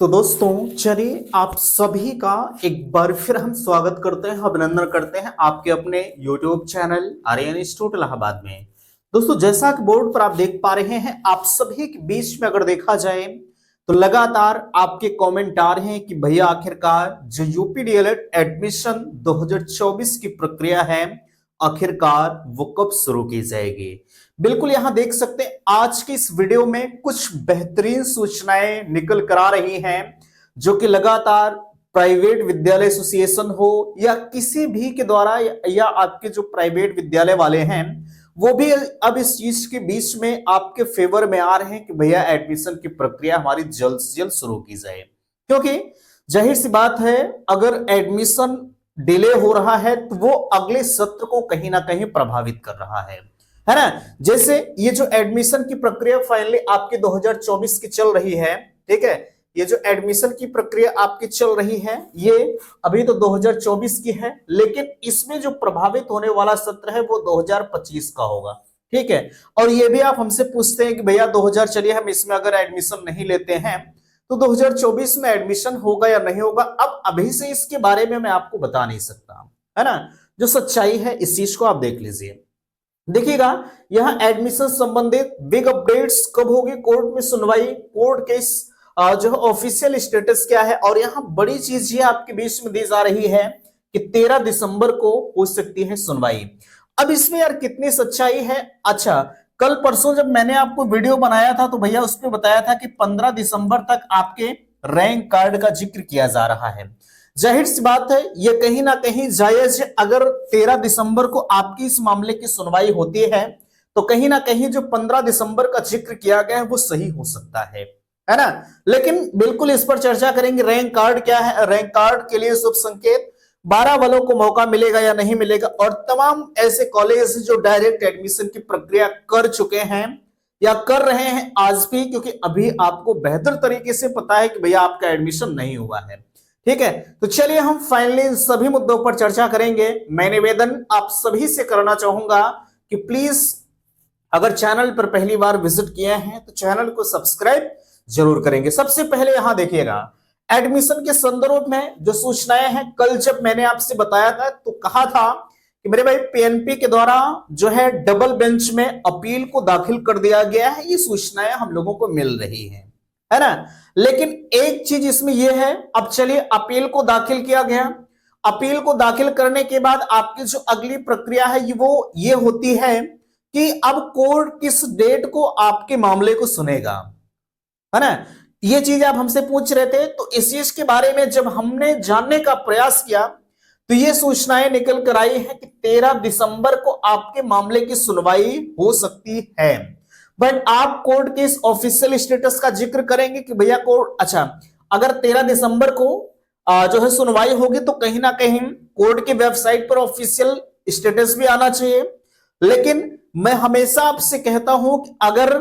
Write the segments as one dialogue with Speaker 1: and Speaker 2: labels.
Speaker 1: तो दोस्तों चलिए आप सभी का एक बार फिर हम स्वागत करते हैं, अभिनंदन करते हैं आपके अपने YouTube channel Aryan institute Allahabad में। दोस्तों जैसा कि बोर्ड पर आप देख पा रहे हैं, आप सभी के बीच में अगर देखा जाए तो लगातार आपके कमेंट आ रहे हैं कि भैया आखिरकार जो यूपी डीएलएड एडमिशन 2024 की प्रक्रिया है आखिरकार वो कब शुरू की जाएगी। बिल्कुल यहां देख सकते हैं आज की इस वीडियो में कुछ बेहतरीन सूचनाएं निकल कर आ रही हैं जो कि लगातार प्राइवेट विद्यालय एसोसिएशन हो या किसी भी के द्वारा या आपके जो प्राइवेट विद्यालय वाले हैं वो भी अब इस चीज के बीच में आपके फेवर में आ रहे हैं कि भैया एडमिशन की प्रक्रिया हमारी जल्द से जल्द शुरू की जाए, क्योंकि जाहिर सी बात है अगर एडमिशन डिले हो रहा है तो वो अगले सत्र को कहीं ना कहीं प्रभावित कर रहा है ना। जैसे ये जो एडमिशन की प्रक्रिया फाइनली आपके 2024 की चल रही है, ठीक है, ये जो एडमिशन की प्रक्रिया आपकी चल रही है ये अभी तो 2024 की है, लेकिन इसमें जो प्रभावित होने वाला सत्र है वो 2025 का होगा, ठीक है। और ये भी आप हमसे पूछते हैं कि भैया 2000 चलिए हम इसमें अगर एडमिशन नहीं लेते हैं तो 2024 में एडमिशन होगा या नहीं होगा। अब अभी से इसके बारे में मैं आपको बता नहीं सकता, है ना। जो सच्चाई है इस चीज को आप देख लीजिए। देखिएगा यहां एडमिशन संबंधित बिग अपडेट्स कब होगी, कोर्ट में सुनवाई, कोर्ट केस जो ऑफिशियल स्टेटस क्या है, और यहां बड़ी चीज ये आपके बीच में दी जा रही है कि 13 दिसंबर को हो सकती है सुनवाई। अब इसमें यार कितनी सच्चाई है। अच्छा, कल परसों जब मैंने आपको वीडियो बनाया था तो भैया उसमें बताया था कि 15 दिसंबर तक आपके रैंक कार्ड का जिक्र किया जा रहा है। जाहिर सी बात है ये कहीं ना कहीं जायज है। अगर 13 दिसंबर को आपकी इस मामले की सुनवाई होती है तो कहीं ना कहीं जो 15 दिसंबर का जिक्र किया गया है वो सही हो सकता है ना। लेकिन बिल्कुल इस पर चर्चा करेंगे। रैंक कार्ड क्या है, रैंक कार्ड के लिए शुभ संकेत, 12 वालों को मौका मिलेगा या नहीं मिलेगा, और तमाम ऐसे कॉलेज जो डायरेक्ट एडमिशन की प्रक्रिया कर चुके हैं या कर रहे हैं आज भी, क्योंकि अभी आपको बेहतर तरीके से पता है कि भैया आपका एडमिशन नहीं हुआ है, ठीक है। तो चलिए हम फाइनली इन सभी मुद्दों पर चर्चा करेंगे। मैं निवेदन आप सभी से करना चाहूंगा कि प्लीज अगर चैनल पर पहली बार विजिट किए हैं तो चैनल को सब्सक्राइब जरूर करेंगे। सबसे पहले यहां देखिएगा एडमिशन के संदर्भ में जो सूचनाएं हैं, कल जब मैंने आपसे बताया था तो कहा था कि मेरे भाई पीएनपी के द्वारा जो है डबल बेंच में अपील को दाखिल कर दिया गया है, ये सूचनाएं हम लोगों को मिल रही है ना। लेकिन एक चीज इसमें यह है, अब चलिए अपील को दाखिल किया गया, अपील को दाखिल करने के बाद आपकी जो अगली प्रक्रिया है वो ये होती है कि अब कोर्ट किस डेट को आपके मामले को सुनेगा, है ना। ये चीज आप हमसे पूछ रहे थे, तो इस चीज के बारे में जब हमने जानने का प्रयास किया तो ये सूचनाएं निकल कर आई है कि 13 दिसंबर को आपके मामले की सुनवाई हो सकती है। बट आप कोर्ट के इस ऑफिशियल स्टेटस का जिक्र करेंगे कि भैया कोर्ट, अच्छा अगर 13 दिसंबर को जो है सुनवाई होगी तो कहीं ना कहीं कोर्ट की वेबसाइट पर ऑफिशियल स्टेटस भी आना चाहिए। लेकिन मैं हमेशा आपसे कहता हूं कि अगर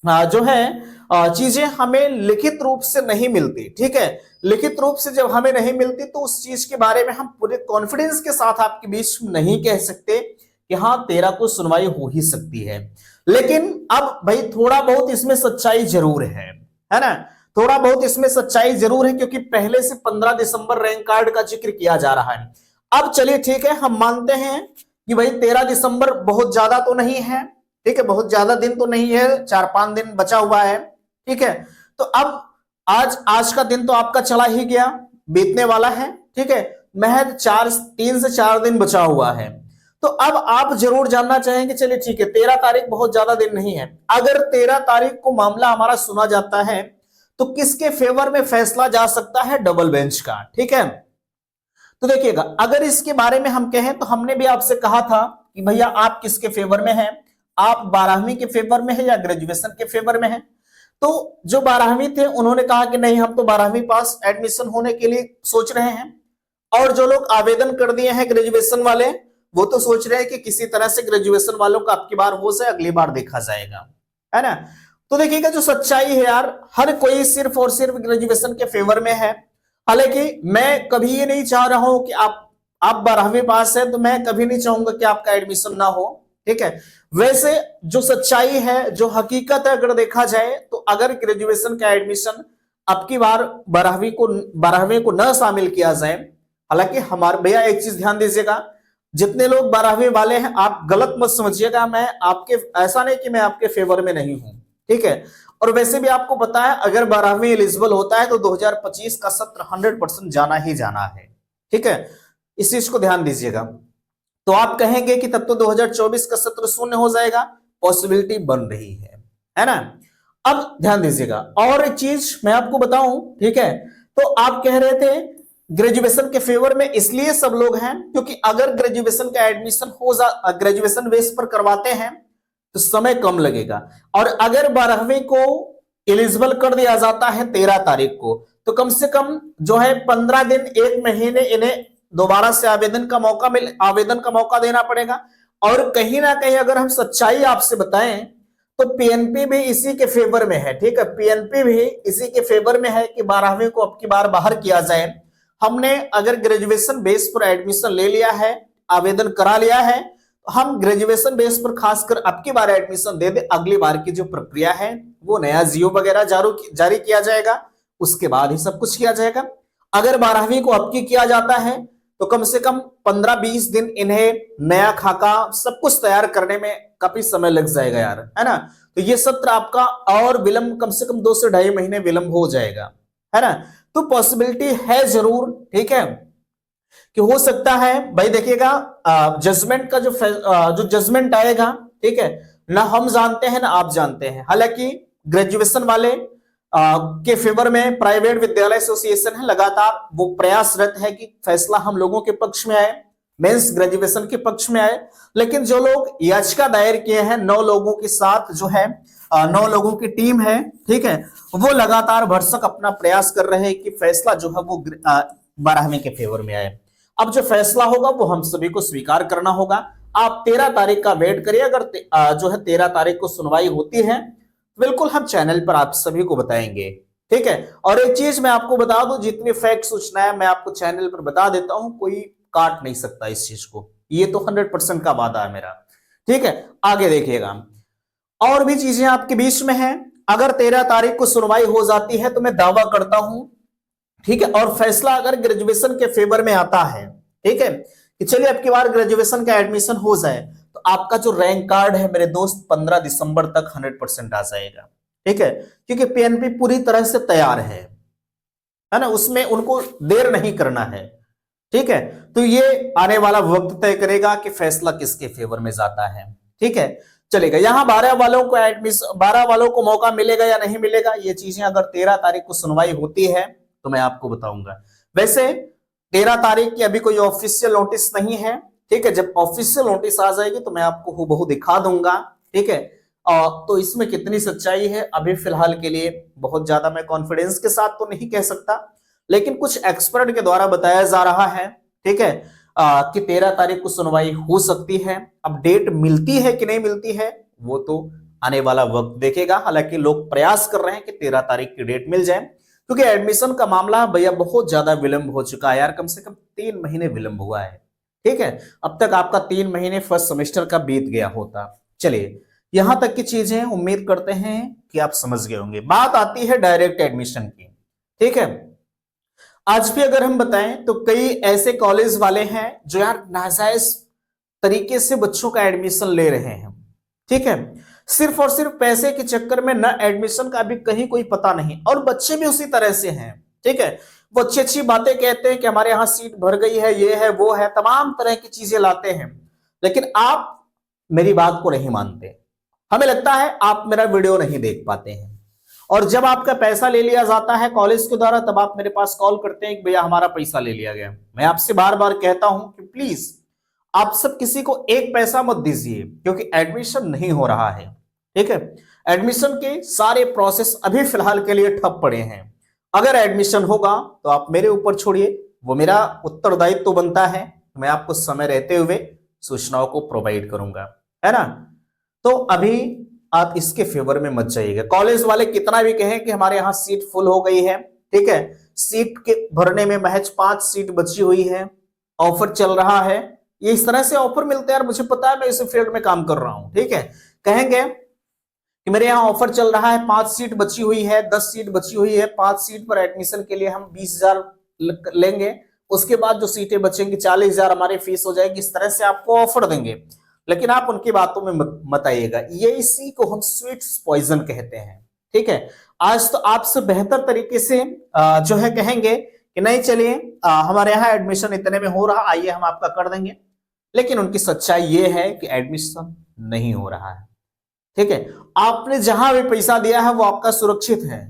Speaker 1: जो है चीजें हमें लिखित रूप से नहीं मिलती, ठीक है, लिखित रूप से जब हमें नहीं मिलती तो उस चीज के बारे में हम पूरे कॉन्फिडेंस के साथ आपके बीच नहीं कह सकते कि हाँ 13 को सुनवाई हो ही सकती है। लेकिन अब भाई थोड़ा बहुत इसमें सच्चाई जरूर है ना, थोड़ा बहुत इसमें सच्चाई जरूर है, क्योंकि पहले से 15 दिसंबर रैंक कार्ड का जिक्र किया जा रहा है। अब चलिए ठीक है, हम मानते हैं कि भाई 13 दिसंबर बहुत ज्यादा तो नहीं है, ठीक है, बहुत ज्यादा दिन तो नहीं है, 4-5 दिन बचा हुआ है, ठीक है। तो अब आज का दिन तो आपका चला ही गया, बीतने वाला है, ठीक है, महज 3 से 4 दिन बचा हुआ है। तो अब आप जरूर जानना चाहेंगे, चलिए ठीक है 13 तारीख बहुत ज्यादा दिन नहीं है, अगर 13 तारीख को मामला हमारा सुना जाता है तो किसके फेवर में फैसला जा सकता है, डबल बेंच का, ठीक है। तो देखिएगा अगर इसके बारे में हम कहें तो हमने भी आपसे कहा था कि भैया आप किसके फेवर में हैं, आप 12वीं के फेवर में है या ग्रेजुएशन के फेवर में है। तो जो 12वीं थे उन्होंने कहा कि नहीं हम तो 12वीं पास एडमिशन होने के लिए सोच रहे हैं, और जो लोग आवेदन कर दिए हैं ग्रेजुएशन वाले वो तो सोच रहे हैं कि किसी तरह से ग्रेजुएशन वालों का अब की बार हो जाए, अगली बार देखा जाएगा, है ना। तो देखिएगा जो सच्चाई है यार, हर कोई सिर्फ और सिर्फ ग्रेजुएशन के फेवर में है। हालांकि मैं कभी ये नहीं चाह रहा हूं कि आप 12वीं पास है तो मैं कभी नहीं चाहूंगा कि आपका एडमिशन ना हो, ठीक है। वैसे जो सच्चाई है, जो हकीकत है, अगर देखा जाए तो अगर ग्रेजुएशन का एडमिशन अब की बार 12वीं को न शामिल किया जाए। हालांकि हमारे भैया एक चीज ध्यान दीजिएगा, जितने लोग 12वीं वाले हैं आप गलत मत समझिएगा, मैं आपके ऐसा नहीं कि मैं आपके फेवर में नहीं हूं, ठीक है। और वैसे भी आपको पता है अगर 12वीं एलिजिबल होता है तो 2025 का सत्र 100% जाना ही जाना है, ठीक है। इस चीज को ध्यान दीजिएगा। तो आप कहेंगे कि तब तो 2024 का सत्र शून्य हो जाएगा, पॉसिबिलिटी बन रही है ना। अब ध्यान दीजिएगा और एक चीज मैं आपको बताऊं, ठीक है। तो आप कह रहे थे ग्रेजुएशन के फेवर में इसलिए सब लोग हैं क्योंकि अगर ग्रेजुएशन का एडमिशन ग्रेजुएशन बेस पर करवाते हैं तो समय कम लगेगा, और अगर 12वीं को एलिजिबल कर दिया जाता है 13 तारीख को, तो कम से कम जो है 15 दिन 1 महीने इन्हें दोबारा से आवेदन का मौका देना पड़ेगा। और कहीं ना कहीं अगर हम सच्चाई आपसे बताएं तो पीएनपी भी इसी के फेवर में है, ठीक है। पीएनपी भी इसी के फेवर में है कि 12वीं को अब की बार बाहर किया जाए। हमने अगर ग्रेजुएशन बेस पर एडमिशन ले लिया है, आवेदन करा लिया है, तो हम ग्रेजुएशन बेस पर खासकर अब की बार एडमिशन दे दे। अगली बार की जो प्रक्रिया है वो नया जीओ वगैरह जारी किया जाएगा, उसके बाद ही सब कुछ किया जाएगा। अगर 12वीं को अब की किया जाता है तो कम से कम 15-20 दिन इन्हें नया खाका सब कुछ तैयार करने में काफी समय लग जाएगा यार, है ना। तो ये सत्र आपका और विलंब कम से कम 2 से 2.5 महीने विलंब हो जाएगा, है ना। तो पॉसिबिलिटी है जरूर, ठीक है, कि हो सकता है। भाई देखिएगा जजमेंट का जो जजमेंट आएगा, ठीक है, ना हम जानते हैं ना आप जानते हैं। हालांकि ग्रेजुएशन वाले के फेवर में प्राइवेट विद्यालय एसोसिएशन है, लगातार वो प्रयासरत है कि फैसला हम लोगों के पक्ष में आए, मेंस ग्रेजुएशन के पक्ष में आए। लेकिन जो लोग याचिका दायर किए हैं 9 लोगों के साथ जो है 9 लोगों की टीम है, ठीक है, वो लगातार भरसक अपना प्रयास कर रहे हैं कि फैसला जो है वो 12वीं के फेवर में आए। अब जो फैसला होगा वो हम सभी को स्वीकार करना होगा। आप 13 तारीख का वेट करिए। अगर जो है 13 तारीख को सुनवाई होती है बिल्कुल हम चैनल पर आप सभी को बताएंगे, ठीक है। और एक चीज मैं आपको बता दूं, जितनी फैक्ट सूचनाएं मैं आपको चैनल पर बता देता हूं, कोई काट नहीं सकता इस चीज को, ये तो 100% का वादा है मेरा, ठीक है। आगे देखिएगा और भी चीजें आपके बीच में हैं। अगर 13 तारीख को सुनवाई हो जाती है तो मैं दावा करता हूं, ठीक है, और फैसला अगर ग्रेजुएशन के फेवर में आता है, ठीक है, कि चलिए अब की बार ग्रेजुएशन का एडमिशन हो जाए, तो आपका जो रैंक कार्ड है मेरे दोस्त 15 दिसंबर तक 100% आ जाएगा, ठीक है। क्योंकि पीएनपी पूरी तरह से तैयार है ना, उसमें उनको देर नहीं करना है, ठीक है। तो ये आने वाला वक्त तय करेगा कि फैसला किसके फेवर में जाता है, ठीक है। चलेगा यहां 12 वालों को मौका मिलेगा या नहीं मिलेगा, ये चीजें अगर 13 तारीख को सुनवाई होती है तो मैं आपको बताऊंगा। वैसे 13 तारीख की अभी कोई ऑफिशियल नोटिस नहीं है, ठीक है। जब ऑफिशियल नोटिस आ जाएगी तो मैं आपको हूबहू दिखा दूंगा, ठीक है। तो इसमें कितनी सच्चाई है अभी फिलहाल के लिए बहुत ज्यादा मैं कॉन्फिडेंस के साथ तो नहीं कह सकता, लेकिन कुछ एक्सपर्ट के द्वारा बताया जा रहा है, ठीक है, कि 13 तारीख को सुनवाई हो सकती है। अब डेट मिलती है कि नहीं मिलती है वो तो आने वाला वक्त देखेगा। हालांकि लोग प्रयास कर रहे हैं कि 13 तारीख की डेट मिल जाए, क्योंकि एडमिशन का मामला भैया बहुत ज्यादा विलंब हो चुका है यार, कम से कम 3 महीने विलंब हुआ है, ठीक है। अब तक आपका 3 महीने फर्स्ट सेमेस्टर का बीत गया होता। चलिए यहां तक की चीजें उम्मीद करते हैं कि आप समझ गए होंगे। बात आती है डायरेक्ट एडमिशन की, ठीक है। आज भी अगर हम बताएं तो कई ऐसे कॉलेज वाले हैं जो यार नाजायज तरीके से बच्चों का एडमिशन ले रहे हैं, ठीक है, सिर्फ और सिर्फ पैसे के चक्कर में, न एडमिशन का भी कहीं कोई पता नहीं, और बच्चे भी उसी तरह से हैं, ठीक है। वो अच्छी अच्छी बातें कहते हैं कि हमारे यहाँ सीट भर गई है, ये है वो है, तमाम तरह की चीजें लाते हैं, लेकिन आप मेरी बात को नहीं मानते। हमें लगता है आप मेरा वीडियो नहीं देख पाते हैं, और जब आपका पैसा ले लिया जाता है कॉलेज के द्वारा तब आप मेरे पास कॉल करते हैं कि भैया हमारा पैसा ले लिया गया। मैं आपसे बार बार कहता हूं कि प्लीज आप सब किसी को एक पैसा मत दीजिए, क्योंकि एडमिशन नहीं हो रहा है, ठीक है। एडमिशन के सारे प्रोसेस अभी फिलहाल के लिए ठप पड़े हैं। अगर एडमिशन होगा तो आप मेरे ऊपर छोड़िए, वो मेरा उत्तरदायित्व तो बनता है, मैं आपको समय रहते हुए सूचनाओं को प्रोवाइड करूंगा, है ना। तो अभी आप इसके फेवर में मत जाइएगा। कॉलेज वाले कितना भी कहें कि हमारे यहाँ सीट फुल हो गई है, ठीक है, सीट के भरने में महज 5 सीट बची हुई है, ऑफर चल रहा है, ये इस तरह से ऑफर मिलते हैं यार, मुझे पता है, मैं इस फील्ड में काम कर रहा हूं, ठीक है। कहेंगे कि मेरे यहाँ ऑफर चल रहा है, 5 सीट बची हुई है, 10 सीट बची हुई है, 5 सीट पर एडमिशन के लिए हम 20,000 लेंगे, उसके बाद जो सीटें बचेंगी 40,000 हमारी फीस हो जाएगी, इस तरह से आपको ऑफर देंगे। लेकिन आप उनकी बातों में मत आइएगा, ये इसी को हम स्वीट्स पॉइजन कहते हैं। ठीक है, आज तो आपसे बेहतर तरीके से जो है कहेंगे कि नहीं चलिए हमारे यहाँ एडमिशन इतने में हो रहा, आइए हम आपका कर देंगे, लेकिन उनकी सच्चाई ये है कि एडमिशन नहीं हो रहा है। ठीक है, आपने जहां भी पैसा दिया है वो आपका सुरक्षित है,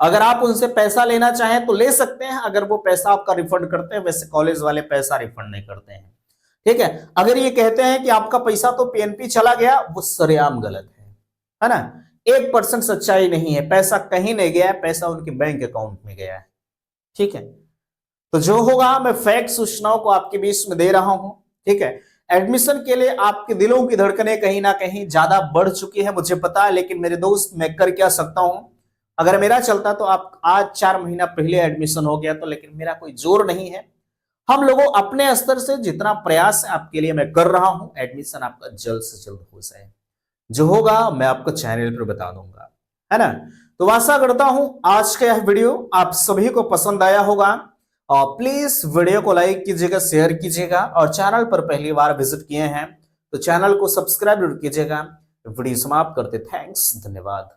Speaker 1: अगर आप उनसे पैसा लेना चाहें तो ले सकते हैं, अगर वो पैसा आपका रिफंड करते हैं, वैसे कॉलेज वाले पैसा रिफंड नहीं करते हैं। ठीक है, अगर ये कहते हैं कि आपका पैसा तो पीएनपी चला गया, वो सरेआम गलत है ना, 1% सच्चाई नहीं है, पैसा कहीं नहीं गया है, पैसा उनके बैंक अकाउंट में गया है। ठीक है, तो जो होगा मैं फैक्ट सूचनाओं को आपके बीच में दे रहा हूं। ठीक है, एडमिशन के लिए आपके दिलों की धड़कनें कहीं ना कहीं ज्यादा बढ़ चुकी है, मुझे पता है, लेकिन मेरे दोस्त मैं कर क्या सकता हूं, अगर मेरा चलता तो आप आज 4 महीना पहले एडमिशन हो गया तो, लेकिन मेरा कोई जोर नहीं है। हम लोगों अपने स्तर से जितना प्रयास है आपके लिए मैं कर रहा हूं, एडमिशन आपका जल्द से जल्द हो जाए, जो होगा मैं आपको चैनल पर बता दूंगा, है ना। तो आशा करता हूं आज का यह वीडियो आप सभी को पसंद आया होगा, और प्लीज वीडियो को लाइक कीजिएगा, शेयर कीजिएगा, और चैनल पर पहली बार विजिट किए हैं तो चैनल को सब्सक्राइब कीजिएगा। वीडियो समाप्त करते, थैंक्स, धन्यवाद।